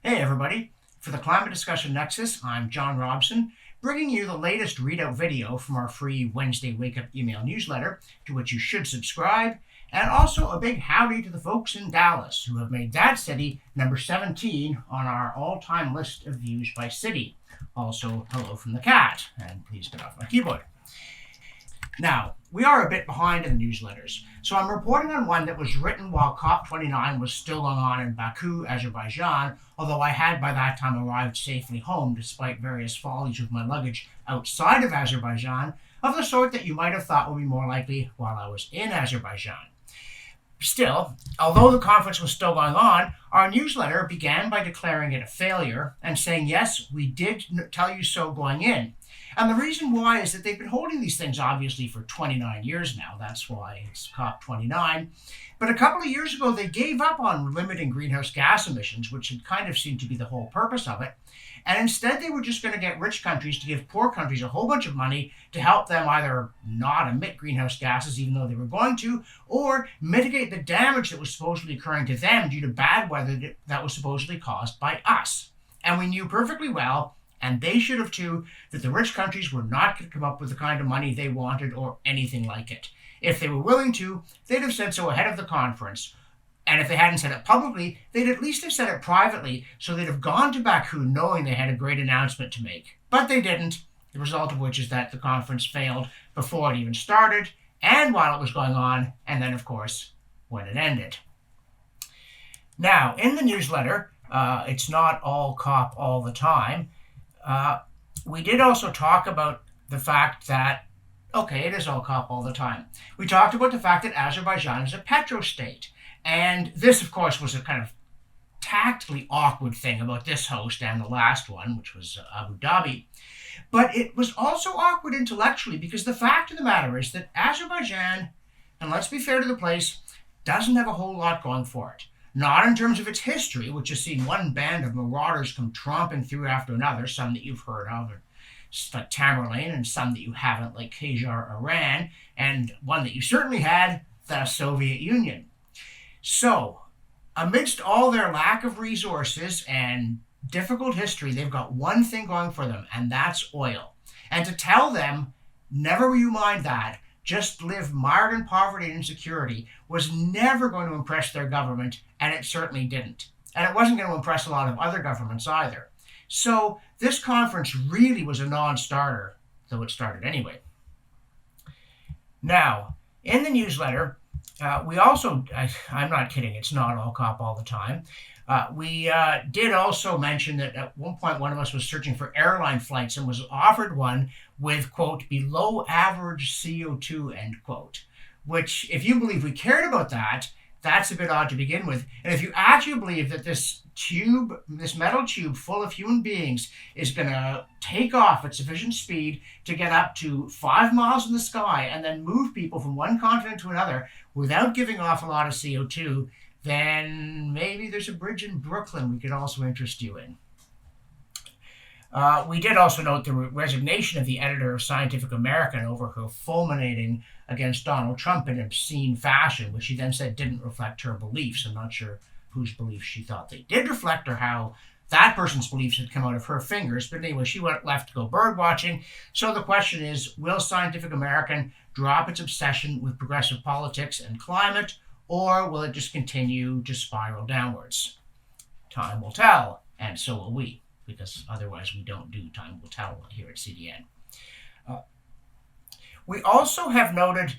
Hey everybody, for the Climate Discussion Nexus, I'm John Robson, bringing you the latest readout video from our free Wednesday Wake Up email newsletter, to which you should subscribe, and also a big howdy to the folks in Dallas, who have made that city number 17 on our all-time list of views by city. Also, hello from the cat, and please get off my keyboard. Now, we are a bit behind in the newsletters, so I'm reporting on one that was written while COP29 was still going on in Baku, Azerbaijan, although I had by that time arrived safely home despite various follies with my luggage outside of Azerbaijan, of the sort that you might have thought would be more likely while I was in Azerbaijan. Still, although the conference was still going on, our newsletter began by declaring it a failure and saying, yes, we did tell you so going in. And the reason why is that they've been holding these things obviously for 29 years now. That's why it's COP29. But a couple of years ago, they gave up on limiting greenhouse gas emissions, which had kind of seemed to be the whole purpose of it. And instead, they were just going to get rich countries to give poor countries a whole bunch of money to help them either not emit greenhouse gases, even though they were going to, or mitigate the damage that was supposedly occurring to them due to bad weather that was supposedly caused by us. And we knew perfectly well, and they should have too, that the rich countries were not going to come up with the kind of money they wanted or anything like it. If they were willing to, they'd have said so ahead of the conference. And if they hadn't said it publicly, they'd at least have said it privately, so they'd have gone to Baku knowing they had a great announcement to make. But they didn't, the result of which is that the conference failed before it even started, and while it was going on, and then, of course, when it ended. Now, in the newsletter, it's not all COP all the time. We did also talk about the fact that, okay, it is all COP all the time. We talked about the fact that Azerbaijan is a petrostate. And this, of course, was a kind of tactfully awkward thing about this host and the last one, which was Abu Dhabi. But it was also awkward intellectually because the fact of the matter is that Azerbaijan, and let's be fair to the place, doesn't have a whole lot going for it. Not in terms of its history, which has seen one band of marauders come tromping through after another, some that you've heard of, like Tamerlane, and some that you haven't, like Qajar, Iran, and one that you certainly had, the Soviet Union. So, amidst all their lack of resources and difficult history, they've got one thing going for them, and that's oil. And to tell them, never you mind that, just live mired in poverty and insecurity, was never going to impress their government, and it certainly didn't. And it wasn't going to impress a lot of other governments either. So this conference really was a non-starter, though it started anyway. Now, in the newsletter, we also, I'm not kidding, it's not all COP all the time. We did also mention that at one point one of us was searching for airline flights and was offered one with, quote, below average CO2, end quote. Which, if you believe we cared about that, that's a bit odd to begin with. And if you actually believe that this metal tube full of human beings is going to take off at sufficient speed to get up to 5 miles in the sky and then move people from one continent to another without giving off a lot of CO2, then maybe there's a bridge in Brooklyn we could also interest you in. We did also note the resignation of the editor of Scientific American over her fulminating against Donald Trump in obscene fashion, which she then said didn't reflect her beliefs. I'm not sure whose beliefs she thought they did reflect or how that person's beliefs had come out of her fingers. But anyway, she went left to go bird watching. So the question is, will Scientific American drop its obsession with progressive politics and climate, or will it just continue to spiral downwards? Time will tell, and so will we, because otherwise we don't do Time Will Tell here at CDN. We also have noted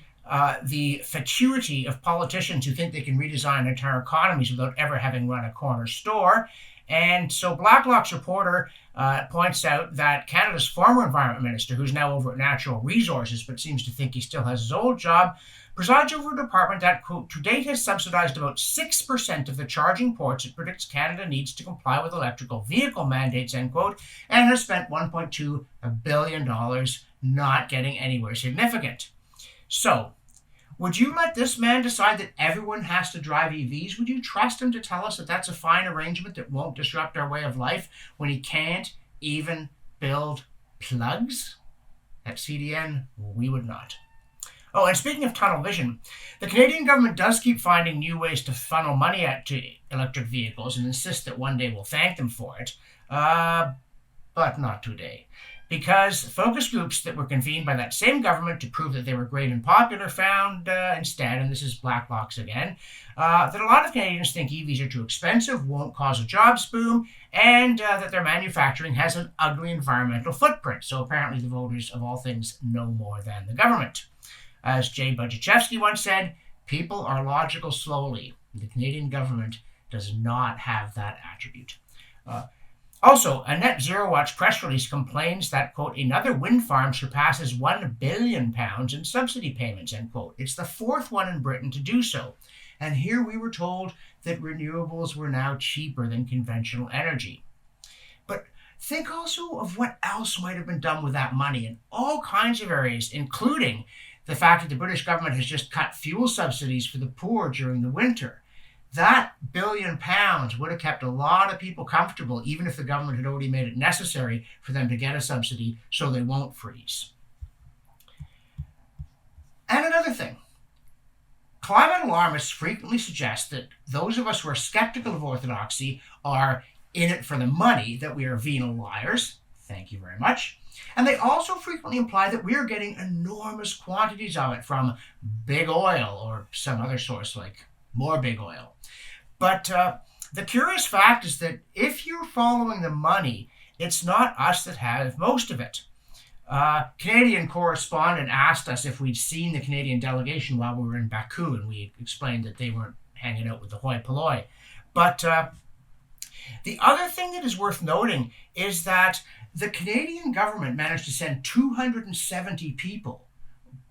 the fatuity of politicians who think they can redesign entire economies without ever having run a corner store. And so Blacklock's reporter points out that Canada's former Environment Minister, who's now over at Natural Resources but seems to think he still has his old job, presides over a department that, quote, to date has subsidized about 6% of the charging ports it predicts Canada needs to comply with electrical vehicle mandates, end quote, and has spent $1.2 billion not getting anywhere significant. So, would you let this man decide that everyone has to drive EVs? Would you trust him to tell us that that's a fine arrangement that won't disrupt our way of life when he can't even build plugs? At CDN, we would not. Oh, and speaking of tunnel vision, the Canadian government does keep finding new ways to funnel money out to electric vehicles and insist that one day we'll thank them for it. Uh, but not today. Because focus groups that were convened by that same government to prove that they were great and popular found instead, and this is Blackbox again, that a lot of Canadians think EVs are too expensive, won't cause a jobs boom, and that their manufacturing has an ugly environmental footprint. So apparently the voters, of all things, know more than the government. As Jay Budziszewski once said, people are logical slowly. The Canadian government does not have that attribute. Also, a Net Zero Watch press release complains that, quote, another wind farm surpasses £1 billion in subsidy payments, end quote. It's the fourth one in Britain to do so. And here we were told that renewables were now cheaper than conventional energy. But think also of what else might have been done with that money in all kinds of areas, including the fact that the British government has just cut fuel subsidies for the poor during the winter. That £1 billion would have kept a lot of people comfortable, even if the government had already made it necessary for them to get a subsidy so they won't freeze. And another thing, climate alarmists frequently suggest that those of us who are skeptical of orthodoxy are in it for the money, that we are venal liars. Thank you very much. And they also frequently imply that we are getting enormous quantities of it from big oil or some other source like more big oil. But the curious fact is that if you're following the money, it's not us that have most of it. Canadian correspondent asked us if we'd seen the Canadian delegation while we were in Baku, and we explained that they weren't hanging out with the hoi polloi. But the other thing that is worth noting is that the Canadian government managed to send 270 people.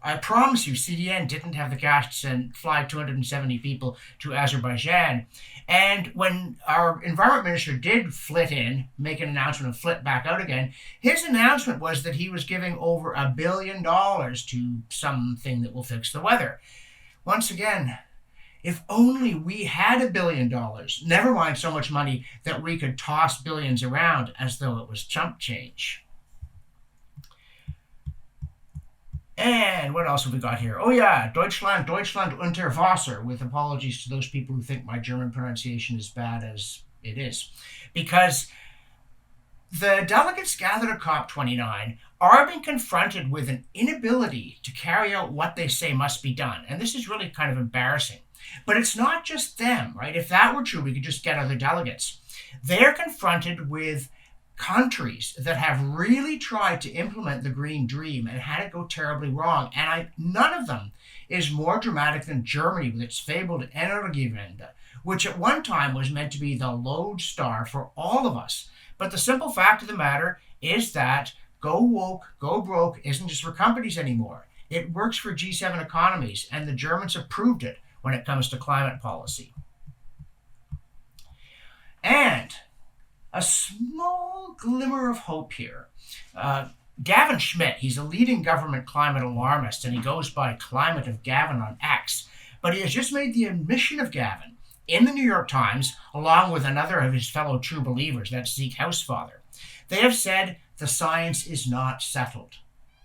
I promise you, CDN didn't have the cash to fly 270 people to Azerbaijan. And when our environment minister did flit in, make an announcement and flit back out again, his announcement was that he was giving over $1 billion to something that will fix the weather. Once again, if only we had $1 billion, never mind so much money that we could toss billions around as though it was chump change. And what else have we got here? Oh yeah, Deutschland unter Wasser, with apologies to those people who think my German pronunciation is bad as it is. Because the delegates gathered at COP29 are being confronted with an inability to carry out what they say must be done. And this is really kind of embarrassing. But it's not just them, right? If that were true, we could just get other delegates. They're confronted with countries that have really tried to implement the Green Dream and had it go terribly wrong. And none of them is more dramatic than Germany with its fabled Energiewende, which at one time was meant to be the lodestar for all of us. But the simple fact of the matter is that go woke, go broke isn't just for companies anymore. It works for G7 economies, and the Germans have proved it when it comes to climate policy. And a small glimmer of hope here. Gavin Schmidt, he's a leading government climate alarmist, and he goes by Climate of Gavin on X. But he has just made the admission of Gavin in the New York Times, along with another of his fellow true believers, that's Zeke Housefather. They have said the science is not settled.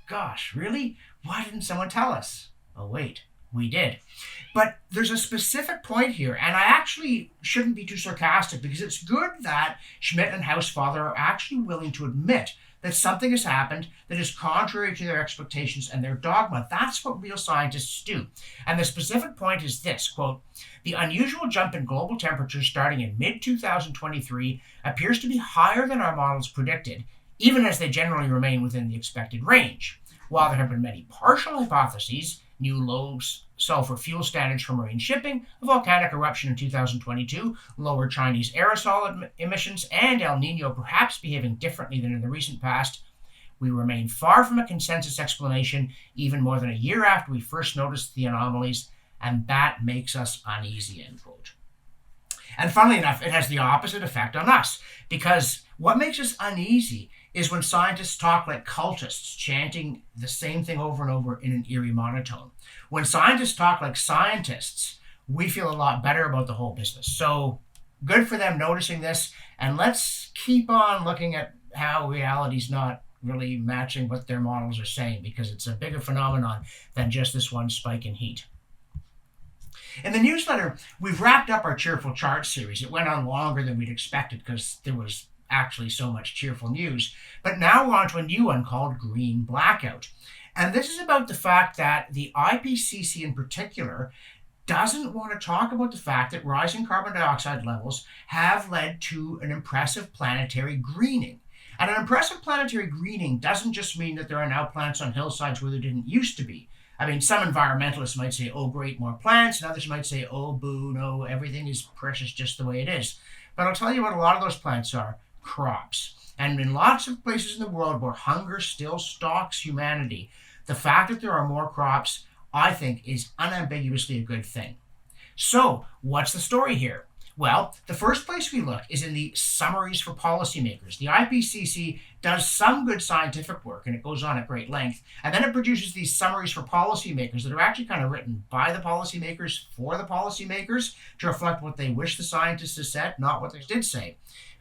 Gosh, really? Why didn't someone tell us? Oh, wait. We did. But there's a specific point here, and I actually shouldn't be too sarcastic, because it's good that Schmidt and Housefather are actually willing to admit that something has happened that is contrary to their expectations and their dogma. That's what real scientists do. And the specific point is this, quote, the unusual jump in global temperatures starting in mid-2023 appears to be higher than our models predicted, even as they generally remain within the expected range. While there have been many partial hypotheses, new low sulfur fuel standards for marine shipping, a volcanic eruption in 2022, lower Chinese aerosol emissions, and El Nino perhaps behaving differently than in the recent past, we remain far from a consensus explanation even more than a year after we first noticed the anomalies, and that makes us uneasy, end quote. And funnily enough, it has the opposite effect on us, because what makes us uneasy is when scientists talk like cultists, chanting the same thing over and over in an eerie monotone. When scientists talk like scientists, we feel a lot better about the whole business. So good for them noticing this, and let's keep on looking at how reality's not really matching what their models are saying, because it's a bigger phenomenon than just this one spike in heat. In the newsletter, we've wrapped up our Cheerful Chart series. It went on longer than we'd expected because there was actually so much cheerful news. But now we're on to a new one called Green Blackout. And this is about the fact that the IPCC in particular doesn't want to talk about the fact that rising carbon dioxide levels have led to an impressive planetary greening. And an impressive planetary greening doesn't just mean that there are now plants on hillsides where there didn't used to be. I mean, some environmentalists might say, oh, great, more plants, and others might say, oh, boo, no, everything is precious just the way it is. But I'll tell you what a lot of those plants are: crops. And in lots of places in the world where hunger still stalks humanity, the fact that there are more crops, I think, is unambiguously a good thing. So, what's the story here? Well, the first place we look is in the summaries for policymakers. The IPCC does some good scientific work, and it goes on at great length, and then it produces these summaries for policymakers that are actually kind of written by the policymakers for the policymakers to reflect what they wish the scientists had said, not what they did say.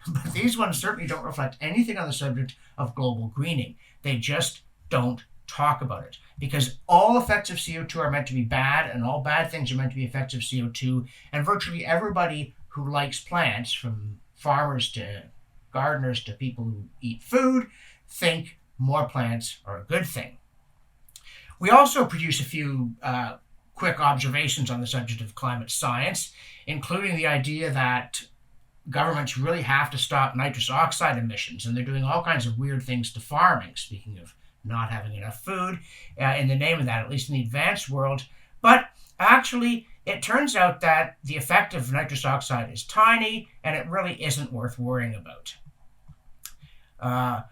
But these ones certainly don't reflect anything on the subject of global greening. They just don't talk about it, because all effects of CO2 are meant to be bad, and all bad things are meant to be effects of CO2, and virtually everybody who likes plants, from farmers to gardeners to people who eat food, think more plants are a good thing. We also produce a few quick observations on the subject of climate science, including the idea that governments really have to stop nitrous oxide emissions, and they're doing all kinds of weird things to farming, speaking of not having enough food, in the name of that, at least in the advanced world. But actually, it turns out that the effect of nitrous oxide is tiny, and it really isn't worth worrying about.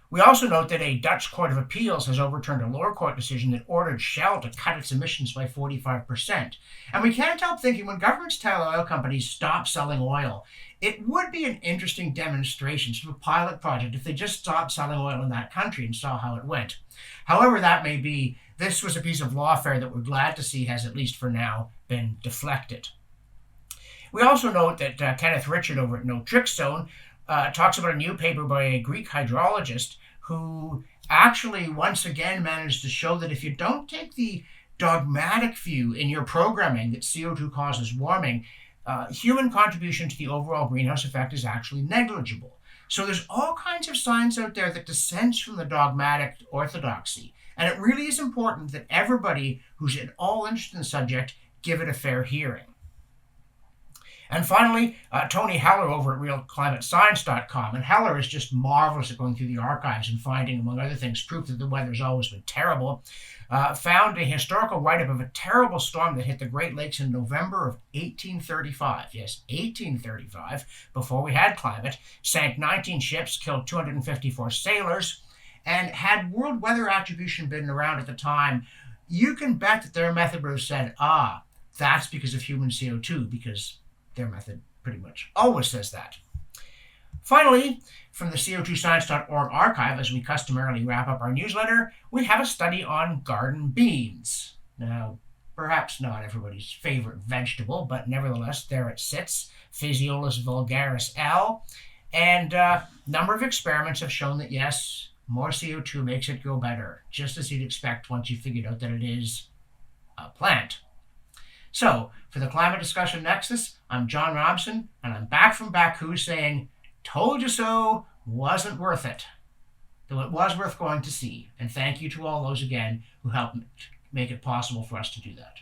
We also note that a Dutch Court of Appeals has overturned a lower court decision that ordered Shell to cut its emissions by 45%. And we can't help thinking, when governments tell oil companies stop selling oil, it would be an interesting demonstration, sort of a pilot project, if they just stopped selling oil in that country and saw how it went. However that may be, this was a piece of lawfare that we're glad to see has, at least for now, been deflected. We also note that Kenneth Richard over at No Trick Zone talks about a new paper by a Greek hydrologist who actually once again managed to show that if you don't take the dogmatic view in your programming that CO2 causes warming, human contribution to the overall greenhouse effect is actually negligible. So there's all kinds of science out there that dissents from the dogmatic orthodoxy. And it really is important that everybody who's at all interested in the subject give it a fair hearing. And finally, Tony Heller over at RealClimateScience.com. And Heller is just marvelous at going through the archives and finding, among other things, proof that the weather's always been terrible. Found a historical write-up of a terrible storm that hit the Great Lakes in November of 1835. Yes, 1835, before we had climate. Sank 19 ships, killed 254 sailors. And had world weather attribution been around at the time, you can bet that their method would have said, that's because of human CO2, because their method pretty much always says that. Finally, from the CO2science.org archive, as we customarily wrap up our newsletter, we have a study on garden beans. Now, perhaps not everybody's favorite vegetable, but nevertheless, there it sits, Phaseolus vulgaris L. And a number of experiments have shown that, yes, more CO2 makes it go better, just as you'd expect once you figured out that it is a plant. So, for the Climate Discussion Nexus, I'm John Robson, and I'm back from Baku saying, told you so, wasn't worth it. Though it was worth going to see. And thank you to all those again who helped make it possible for us to do that.